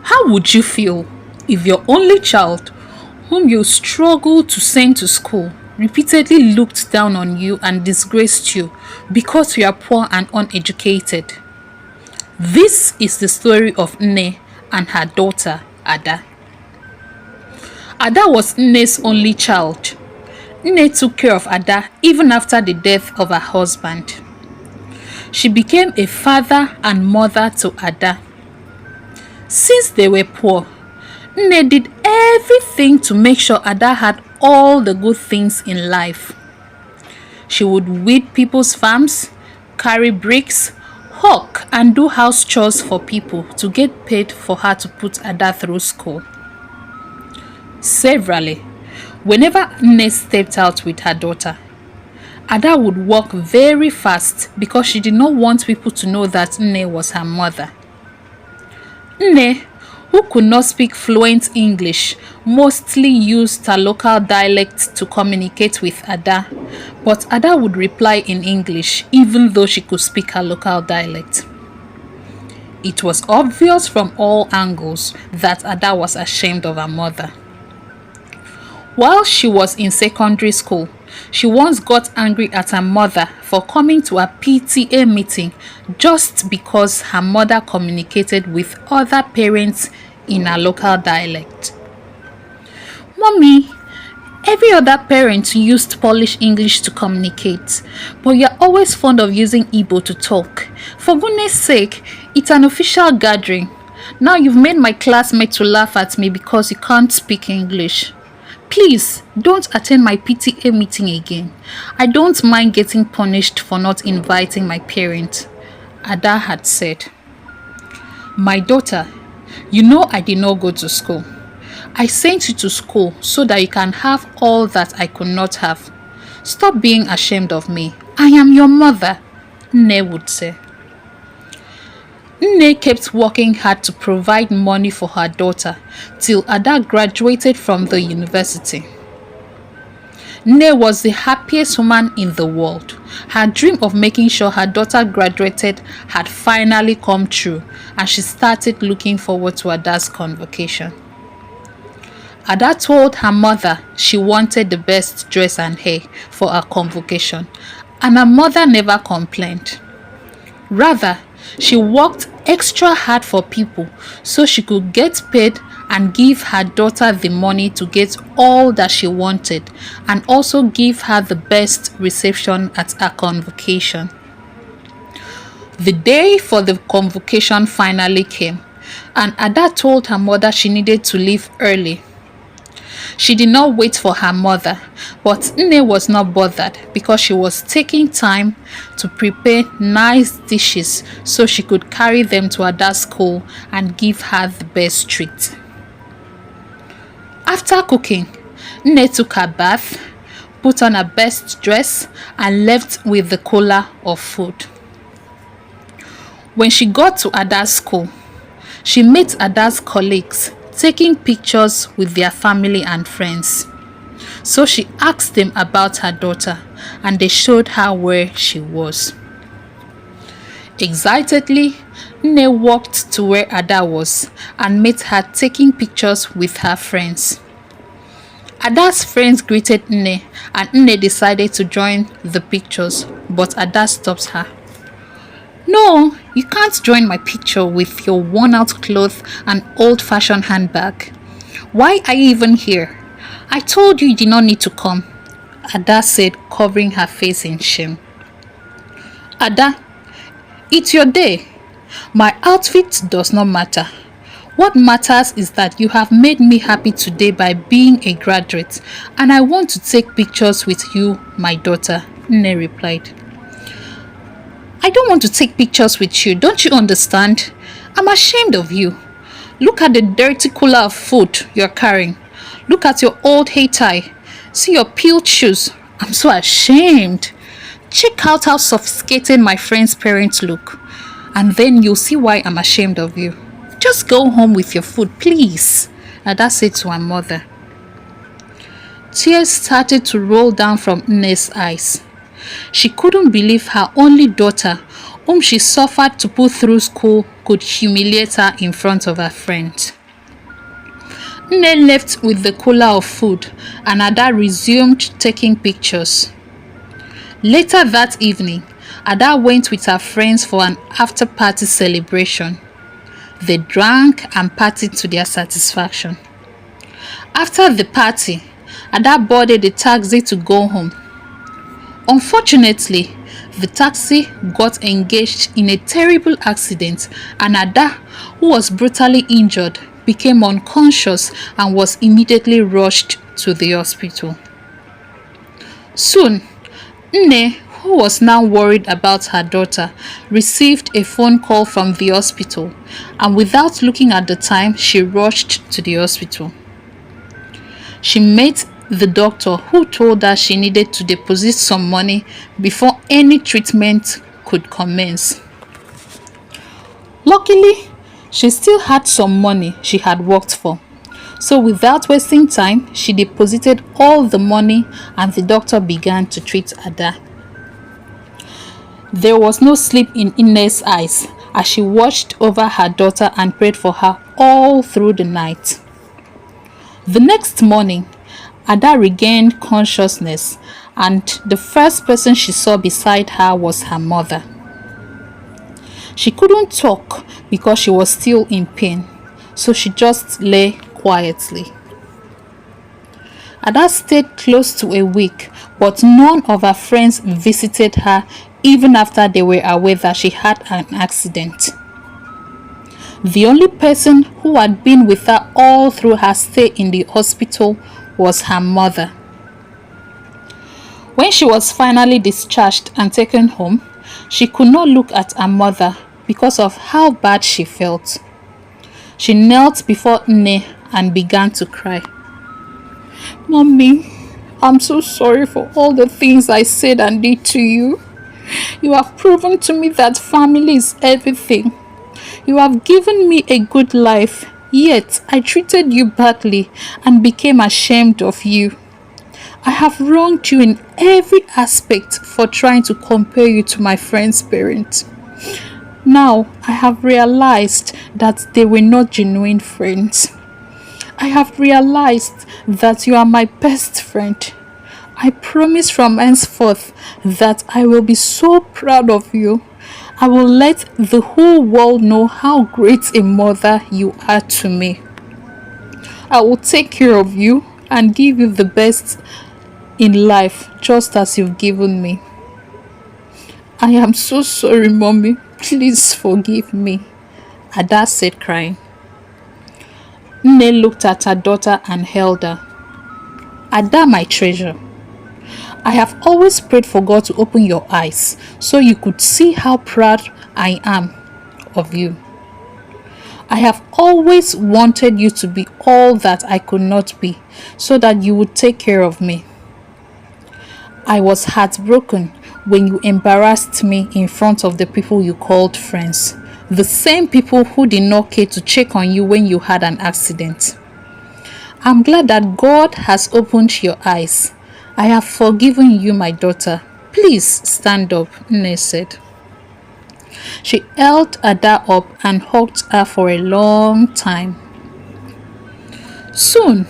How would you feel if your only child, whom you struggle to send to school, repeatedly looked down on you and disgraced you because you are poor and uneducated? This is the story of Nne and her daughter, Ada. Ada was Nne's only child. Nne took care of Ada even after the death of her husband. She became a father and mother to Ada. Since they were poor, Nne did everything to make sure Ada had all the good things in life. She would weed people's farms, carry bricks, hawk and do house chores for people to get paid for her to put Ada through school. Severally, whenever Nne stepped out with her daughter, Ada would walk very fast because she did not want people to know that Nne was her mother. Nne, who could not speak fluent English, mostly used her local dialect to communicate with Ada, but Ada would reply in English even though she could speak her local dialect. It was obvious from all angles that Ada was ashamed of her mother. While she was in secondary school, she once got angry at her mother for coming to a PTA meeting just because her mother communicated with other parents in her local dialect. "Mommy, every other parent used Polish English to communicate, but you're always fond of using Igbo to talk. For goodness sake, it's an official gathering. Now you've made my classmate to laugh at me because you can't speak English. Please, don't attend my PTA meeting again. I don't mind getting punished for not inviting my parents," Ada had said. "My daughter, you know I did not go to school. I sent you to school so that you can have all that I could not have. Stop being ashamed of me. I am your mother," Nne would say. Nne kept working hard to provide money for her daughter till Ada graduated from the university. Nne was the happiest woman in the world. Her dream of making sure her daughter graduated had finally come true, and she started looking forward to Ada's convocation. Ada told her mother she wanted the best dress and hair for her convocation, and her mother never complained. Rather, she worked extra hard for people so she could get paid and give her daughter the money to get all that she wanted, and also give her the best reception at her convocation. The day for the convocation finally came, and Ada told her mother she needed to leave early. She did not wait for her mother, but Nne was not bothered because she was taking time to prepare nice dishes so she could carry them to Ada's school and give her the best treat. After cooking, Nne took her bath, put on her best dress, and left with the cooler of food. When she got to Ada's school, she met Ada's colleagues taking pictures with their family and friends. So she asked them about her daughter, and they showed her where she was. Excitedly, Nne walked to where Ada was and met her taking pictures with her friends. Ada's friends greeted Nne, and Nne decided to join the pictures, but Ada stopped her. "No, you can't join my picture with your worn-out clothes and old-fashioned handbag. Why are you even here? I told you did not need to come," Ada said, covering her face in shame. "Ada, it's your day. My outfit does not matter. What matters is that you have made me happy today by being a graduate, and I want to take pictures with you, my daughter," Nne replied. "I don't want to take pictures with you, don't you understand? I'm ashamed of you. Look at the dirty cooler of food you're carrying. Look at your old hair tie. See your peeled shoes. I'm so ashamed. Check out how sophisticated my friends' parents look, and then you'll see why I'm ashamed of you. Just go home with your food, please," Ada said to her mother. Tears started to roll down from Nne's eyes. She couldn't believe her only daughter, whom she suffered to put through school, could humiliate her in front of her friend. Nne left with the cooler of food and Ada resumed taking pictures. Later that evening, Ada went with her friends for an after-party celebration. They drank and partied to their satisfaction. After the party, Ada boarded a taxi to go home. Unfortunately, the taxi got engaged in a terrible accident and Ada, who was brutally injured, became unconscious and was immediately rushed to the hospital. Soon, Nne, who was now worried about her daughter, received a phone call from the hospital, and without looking at the time, she rushed to the hospital. She met the doctor, who told her she needed to deposit some money before any treatment could commence. Luckily, she still had some money she had worked for. So without wasting time, she deposited all the money and the doctor began to treat Ada. There was no sleep in Nne's eyes as she watched over her daughter and prayed for her all through the night. The next morning, Ada regained consciousness and the first person she saw beside her was her mother. She couldn't talk because she was still in pain, so she just lay quietly. Ada stayed close to a week, but none of her friends visited her even after they were aware that she had an accident. The only person who had been with her all through her stay in the hospital was her mother. When she was finally discharged and taken home, she could not look at her mother because of how bad she felt. She knelt before Nne and began to cry. "Mommy, I'm so sorry for all the things I said and did to you. You have proven to me that family is everything. You have given me a good life, yet I treated you badly and became ashamed of you. I have wronged you in every aspect for trying to compare you to my friend's parents. Now I have realized that they were not genuine friends. I have realized that you are my best friend. I promise from henceforth that I will be so proud of you. I will let the whole world know how great a mother you are to me. I will take care of you and give you the best in life just as you've given me. I am so sorry, Mommy. Please forgive me," Ada said, crying. Nne looked at her daughter and held her. "Ada, my treasure, I have always prayed for God to open your eyes so you could see how proud I am of you. I have always wanted you to be all that I could not be so that you would take care of me. I was heartbroken when you embarrassed me in front of the people you called friends, the same people who did not care to check on you when you had an accident. I'm glad that God has opened your eyes. I have forgiven you, my daughter. Please stand up," Nne said. She held Ada up and hugged her for a long time. Soon,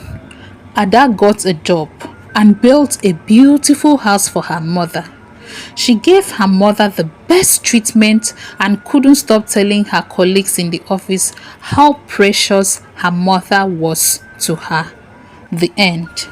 Ada got a job and built a beautiful house for her mother. She gave her mother the best treatment and couldn't stop telling her colleagues in the office how precious her mother was to her. The end.